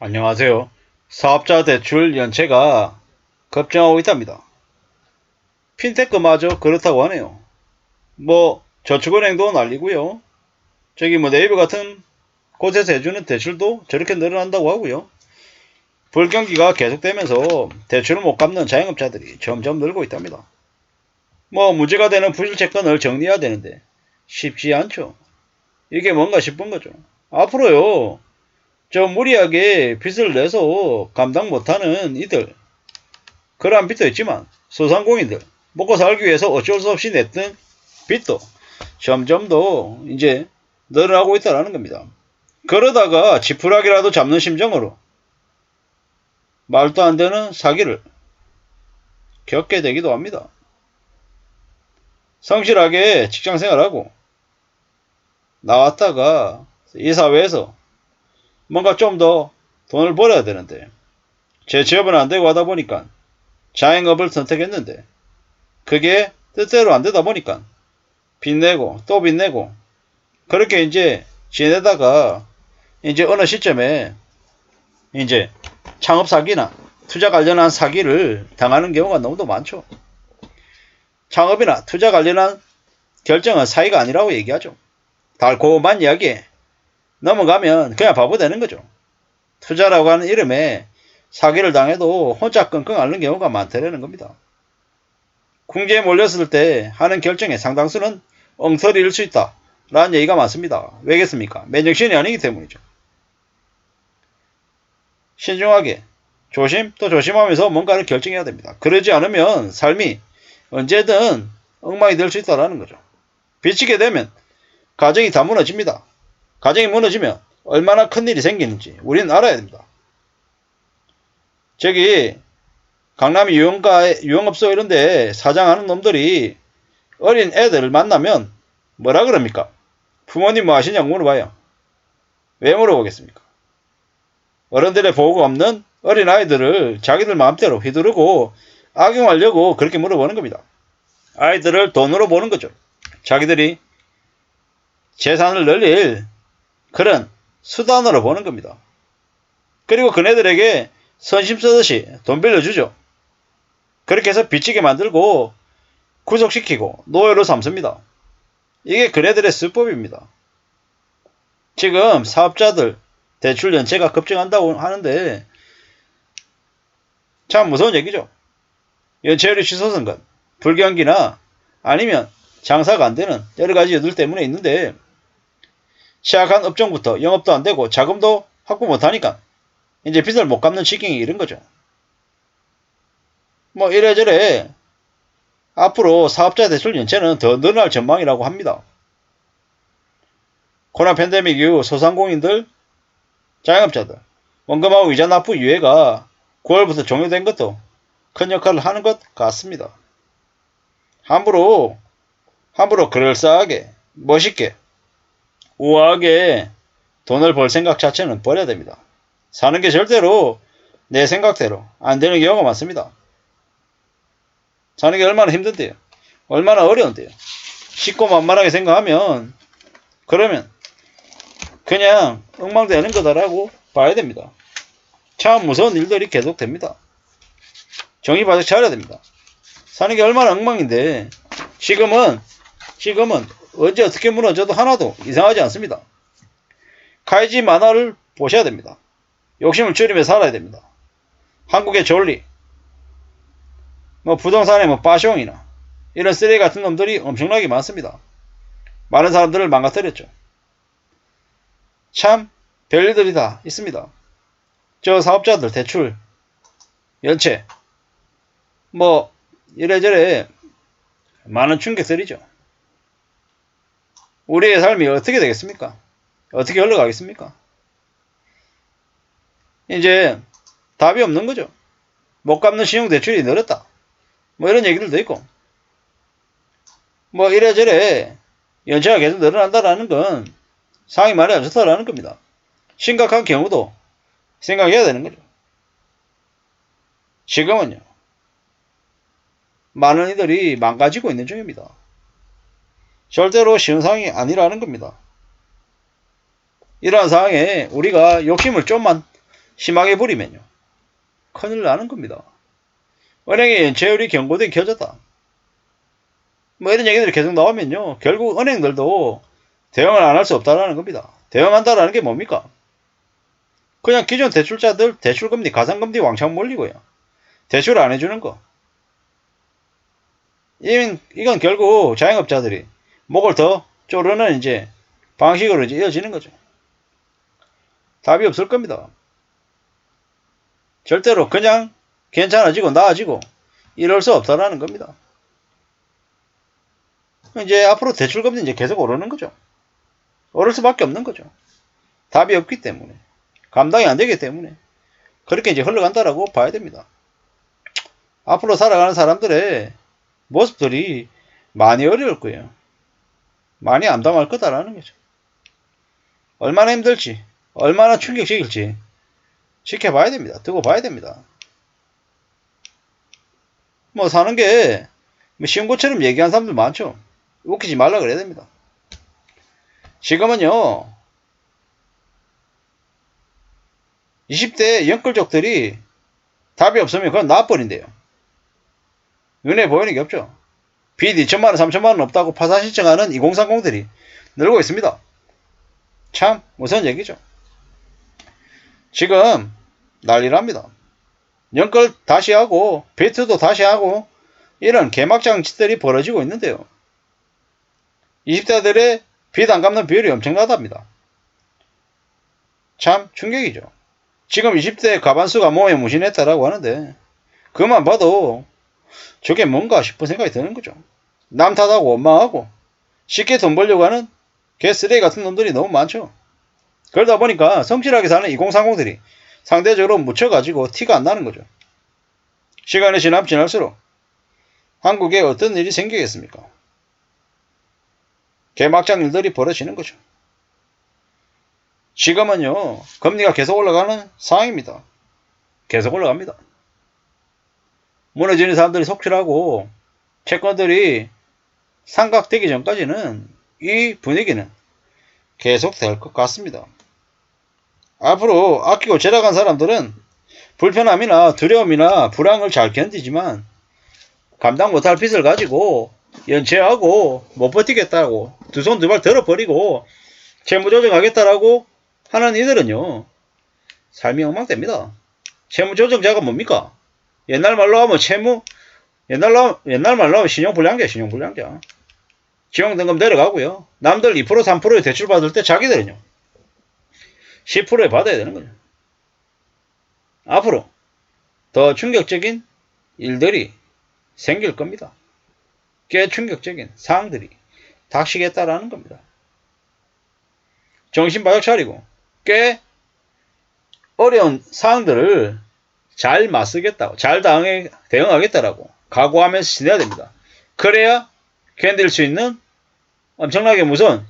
안녕하세요. 사업자 대출 연체가 급증하고 있답니다. 핀테크마저 그렇다고 하네요. 저축은행도 난리고요. 네이버 같은 곳에서 해주는 대출도 저렇게 늘어난다고 하고요. 불경기가 계속되면서 대출을 못 갚는 자영업자들이 점점 늘고 있답니다. 문제가 되는 부실채권을 정리해야 되는데 쉽지 않죠. 이게 뭔가 싶은 거죠. 앞으로요. 무리하게 빚을 내서 감당 못하는 이들, 그러한 빚도 있지만 소상공인들 먹고 살기 위해서 어쩔 수 없이 냈던 빚도 점점 더 이제 늘어나고 있다는 겁니다. 그러다가 지푸라기라도 잡는 심정으로 말도 안 되는 사기를 겪게 되기도 합니다. 성실하게 직장생활하고 나왔다가 이 사회에서 뭔가 좀 더 돈을 벌어야 되는데 제 취업은 안 되고 하다 보니까 자영업을 선택했는데 그게 뜻대로 안 되다 보니까 빚내고 또 빚내고 그렇게 이제 지내다가 이제 어느 시점에 이제 창업 사기나 투자 관련한 사기를 당하는 경우가 너무도 많죠. 창업이나 투자 관련한 결정은 사기가 아니라고 얘기하죠. 달콤한 이야기에 넘어가면 그냥 바보 되는 거죠. 투자라고 하는 이름에 사기를 당해도 혼자 끙끙 앓는 경우가 많다는 겁니다. 궁지에 몰렸을 때 하는 결정의 상당수는 엉터리일 수 있다 라는 얘기가 많습니다. 왜겠습니까? 맨정신이 아니기 때문이죠. 신중하게 조심 또 조심하면서 뭔가를 결정해야 됩니다. 그러지 않으면 삶이 언제든 엉망이 될 수 있다는 거죠. 비치게 되면 가정이 다 무너집니다. 가정이 무너지면 얼마나 큰일이 생기는지 우리는 알아야 됩니다. 강남 유흥업소 이런 데 사장하는 놈들이 어린 애들을 만나면 뭐라 그럽니까? 부모님 뭐 하시냐고 물어봐요. 왜 물어보겠습니까? 어른들의 보호가 없는 어린아이들을 자기들 마음대로 휘두르고 악용하려고 그렇게 물어보는 겁니다. 아이들을 돈으로 보는 거죠. 자기들이 재산을 늘릴 그런 수단으로 보는 겁니다. 그리고 그네들에게 선심 쓰듯이 돈 빌려주죠. 그렇게 해서 빚지게 만들고 구속시키고 노예로 삼습니다. 이게 그네들의 수법입니다. 지금 사업자들 대출 연체가 급증한다고 하는데 참 무서운 얘기죠. 연체율이 치솟은 건 불경기나 아니면 장사가 안 되는 여러 가지 이유들 때문에 있는데 취약한 업종부터 영업도 안 되고 자금도 확보 못 하니까 이제 빚을 못 갚는 지경이 이런 거죠. 이래저래 앞으로 사업자 대출 연체는 더 늘어날 전망이라고 합니다. 코로나 팬데믹 이후 소상공인들, 자영업자들, 원금하고 이자 납부 유예가 9월부터 종료된 것도 큰 역할을 하는 것 같습니다. 함부로 그럴싸하게, 멋있게, 우아하게 돈을 벌 생각 자체는 버려야 됩니다. 사는 게 절대로 내 생각대로 안 되는 경우가 많습니다. 사는 게 얼마나 힘든데요. 얼마나 어려운데요. 쉽고 만만하게 생각하면 그러면 그냥 엉망되는 거다라고 봐야 됩니다. 참 무서운 일들이 계속됩니다. 정신 바짝 차려야 됩니다. 사는 게 얼마나 엉망인데 지금은 언제 어떻게 무너져도 하나도 이상하지 않습니다. 카이지 만화를 보셔야 됩니다. 욕심을 줄이며 살아야 됩니다. 한국의 존리, 부동산의 빠숑이나 이런 쓰레기 같은 놈들이 엄청나게 많습니다. 많은 사람들을 망가뜨렸죠. 참 별일들이 다 있습니다. 사업자들 대출, 연체, 이래저래 많은 충격들이죠. 우리의 삶이 어떻게 되겠습니까? 어떻게 흘러가겠습니까? 이제 답이 없는 거죠. 못 갚는 신용대출이 늘었다. 이런 얘기들도 있고. 이래저래 연체가 계속 늘어난다라는 건 상황이 많이 안 좋다라는 겁니다. 심각한 경우도 생각해야 되는 거죠. 지금은요. 많은 이들이 망가지고 있는 중입니다. 절대로 쉬운 상황이 아니라는 겁니다. 이러한 상황에 우리가 욕심을 좀만 심하게 부리면요. 큰일 나는 겁니다. 은행의 연체율이 경고등이 켜졌다. 뭐 이런 얘기들이 계속 나오면요. 결국 은행들도 대응을 안 할 수 없다라는 겁니다. 대응한다라는 게 뭡니까? 그냥 기존 대출자들 대출금리, 가상금리 왕창 몰리고요. 대출 안 해주는 거. 이건 결국 자영업자들이 목을 더 조르는 이제 방식으로 이제 이어지는 거죠. 답이 없을 겁니다. 절대로 그냥 괜찮아지고 나아지고 이럴 수 없다라는 겁니다. 이제 앞으로 대출금리 이제 계속 오르는 거죠. 오를 수밖에 없는 거죠. 답이 없기 때문에. 감당이 안 되기 때문에. 그렇게 이제 흘러간다라고 봐야 됩니다. 앞으로 살아가는 사람들의 모습들이 많이 어려울 거예요. 많이 암담할 거다라는 거죠. 얼마나 힘들지, 얼마나 충격적일지 지켜봐야 됩니다. 두고 봐야 됩니다. 뭐 사는 게 쉬운 것처럼 얘기하는 사람들 많죠. 웃기지 말라 그래야 됩니다. 지금은요, 20대 영끌족들이 답이 없으면 그건 나와버린대요. 눈에 보이는 게 없죠. 빚 2천만원, 3천만원 없다고 파산 신청하는 2030들이 늘고 있습니다. 참 무서운 얘기죠. 지금 난리랍니다. 연끌 다시 하고 빚도 다시 하고 이런 개막장치들이 벌어지고 있는데요. 20대들의 빚 안 갚는 비율이 엄청나답니다. 참 충격이죠. 지금 20대 가반수가 몸에 무신했다라고 하는데 그만 봐도 저게 뭔가 싶은 생각이 드는 거죠. 남 탓하고 원망하고 쉽게 돈 벌려고 하는 개쓰레기 같은 놈들이 너무 많죠. 그러다 보니까 성실하게 사는 2030들이 상대적으로 묻혀가지고 티가 안 나는 거죠. 시간이 지날수록 한국에 어떤 일이 생기겠습니까? 개막장 일들이 벌어지는 거죠. 지금은요, 금리가 계속 올라가는 상황입니다. 계속 올라갑니다. 무너지는 사람들이 속출하고 채권들이 상각되기 전까지는 이 분위기는 계속 될 것 같습니다. 앞으로 아끼고 절약한 사람들은 불편함이나 두려움이나 불황을 잘 견디지만 감당 못할 빚을 가지고 연체하고 못 버티겠다고 두 손 두 발 들어버리고 채무조정하겠다라고 하는 이들은요, 삶이 엉망됩니다. 채무조정자가 뭡니까? 옛날 말로 하면 옛날 말로 하면 신용불량자. 지용등급 내려가고요. 남들 2% 3%의 대출 받을 때 자기들은요 10%에 받아야 되는 거죠. 앞으로 더 충격적인 일들이 생길 겁니다. 꽤 충격적인 사항들이 닥치겠다라는 겁니다. 정신 바짝 차리고 꽤 어려운 사항들을 잘 맞서겠다고, 잘 대응하겠다라고 각오하면서 지내야 됩니다. 그래야 견딜 수 있는 엄청나게 무서운